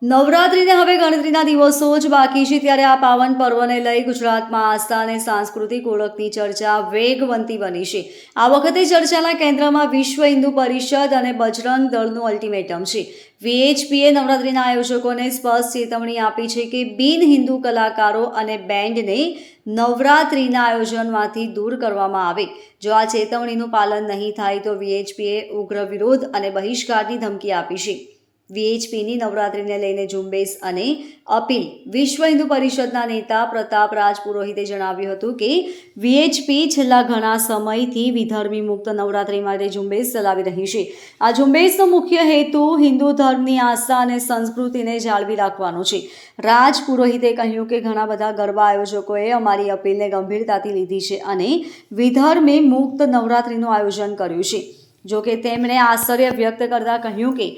નવરાત્રિને હવે ગણતરીના દિવસો જ બાકી છે, ત્યારે આ પાવન પર્વને લઈ ગુજરાતમાં આસ્થા અને સાંસ્કૃતિક ઓળખની ચર્ચા વેગવંતી બની છે. આ વખતે ચર્ચાના કેન્દ્રમાં વિશ્વ હિન્દુ પરિષદ અને બજરંગ દળનું અલ્ટિમેટમ છે. VHPએ નવરાત્રિના આયોજકોને સ્પષ્ટ ચેતવણી આપી છે કે બિન હિન્દુ કલાકારો અને બેન્ડને નવરાત્રિના આયોજનમાંથી દૂર કરવામાં આવે. જો આ ચેતવણીનું પાલન નહીં થાય તો VHPએ ઉગ્ર વિરોધ અને બહિષ્કારની ધમકી આપી છે. VHPની નવરાત્રિને લઈને ઝુંબેશ અને અપીલ. વિશ્વ હિન્દુ પરિષદના નેતા પ્રતાપ રાજ પુરોહિતે જણાવ્યું હતું કે VHP છેલ્લા ઘણા સમયથી વિધર્મી મુક્ત નવરાત્રિ માટે ઝુંબેશ ચલાવી રહી છે. આ ઝુંબેશનો મુખ્ય હેતુ હિન્દુ ધર્મની આસ્થા અને સંસ્કૃતિને જાળવી રાખવાનો છે. રાજ પુરોહિતે કહ્યું કે ઘણા બધા ગરબા આયોજકોએ અમારી અપીલને ગંભીરતાથી લીધી છે અને વિધર્મી મુક્ત નવરાત્રિનું આયોજન કર્યું છે. જોકે તેમણે આશ્ચર્ય વ્યક્ત કરતા કહ્યું કે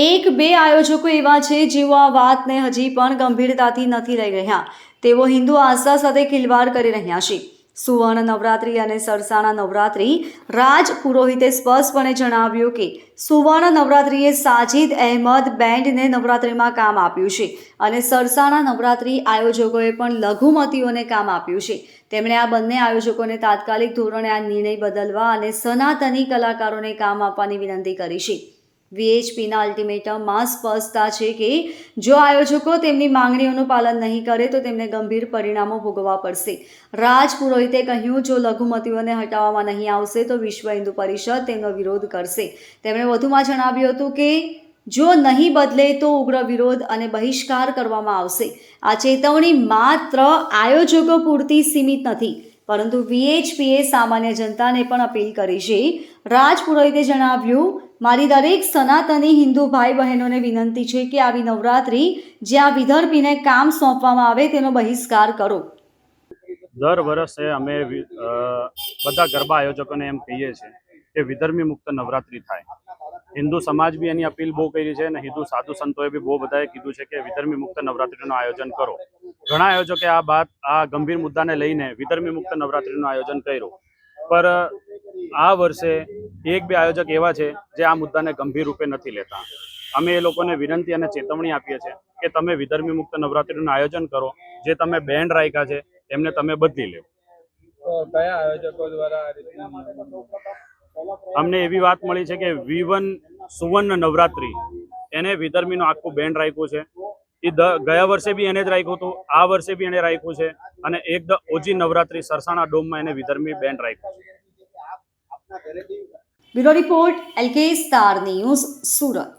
એક બે આયોજકો એવા છે જેઓ આ વાતને હજી પણ ગંભીરતાથી નથી લઈ રહ્યા. તેઓ હિન્દુ આસ્થા સાથે ખિલવાડ કરી રહ્યા છે. સુવર્ણ નવરાત્રિ અને સરસાણા નવરાત્રિ. રાજ પુરોહિતે સ્પષ્ટપણે જણાવ્યું કે સુવર્ણ નવરાત્રિએ સાજિદ અહેમદ બેન્ડને નવરાત્રિમાં કામ આપ્યું છે અને સરસાણા નવરાત્રિ આયોજકોએ પણ લઘુમતીઓને કામ આપ્યું છે. તેમણે આ બંને આયોજકોને તાત્કાલિક ધોરણે આ નિર્ણય બદલવા અને સનાતની કલાકારોને કામ આપવાની વિનંતી કરી છે. VHPના અલ્ટિમેટમમાં સ્પષ્ટતા છે કે જો આયોજકો તેમની માંગણીઓનું પાલન નહીં કરે તો તેમને ગંભીર પરિણામો ભોગવવા પડશે. રાજ પુરોહિતે કહ્યું, જો લઘુમતીઓને હટાવવામાં નહીં આવશે તો વિશ્વ હિન્દુ પરિષદ તેમનો વિરોધ કરશે. તેમણે વધુમાં જણાવ્યું હતું કે જો નહીં બદલે તો ઉગ્ર વિરોધ અને બહિષ્કાર કરવામાં આવશે. આ ચેતવણી માત્ર આયોજકો પૂરતી સીમિત નથી, પરંતુ VHPએ સામાન્ય જનતાને પણ અપીલ કરી છે. રાજ પુરોહિતે જણાવ્યું, મારી દરેક સનાતની હિન્દુ ભાઈ બહેનોને વિનંતી છે કે આવી નવરાત્રિ જ્યાં વિધર્મીને કામ સોંપવામાં આવે તેનો બહિષ્કાર કરો. દર વર્ષે અમે બધા ગરબા આયોજકોને એમ કહીએ છીએ કે વિધર્મી મુક્ત નવરાત્રિ થાય. હિન્દુ સમાજ બી એની અપીલ બહુ કરી છે અને હિન્દુ સાધુ સંતોએ બી બહુ બધાએ કીધું છે કે વિધર્મી મુક્ત નવરાત્રિનું આયોજન કરો. ઘણા આયોજકે આ ગંભીર મુદ્દાને લઈને વિધર્મી મુક્ત નવરાત્રિનું આયોજન કર્યું, પર આ વર્ષે એક બે આયોજક એવા છે જે આ મુદ્દાને ગંભીર રૂપે નથી લેતા. અમે એ લોકોને વિનંતી અને ચેતવણી આપીએ છીએ કે તમે વિધર્મી મુક્ત નવરાત્રિનું આયોજન કરો. જે તમે બેન્ડ રાખ્યા છે એમને તમે બદલી લો. કયા આયોજકો દ્વારા અમને એવી વાત મળી છે કે V1 સુવર્ણ નવરાત્રિ એને વિધર્મીનું આખું બેન્ડ રાખ્યું છે. એ ગયા વર્ષે બી એને જ રાખ્યું હતું, આ વર્ષે બી એને રાખ્યું છે અને એક ઓજી નવરાત્રિ સરસાણા ડોમમાં એને વિધર્મી બેન્ડ રાખ્યું છે. Bureau report LK star news, Surat.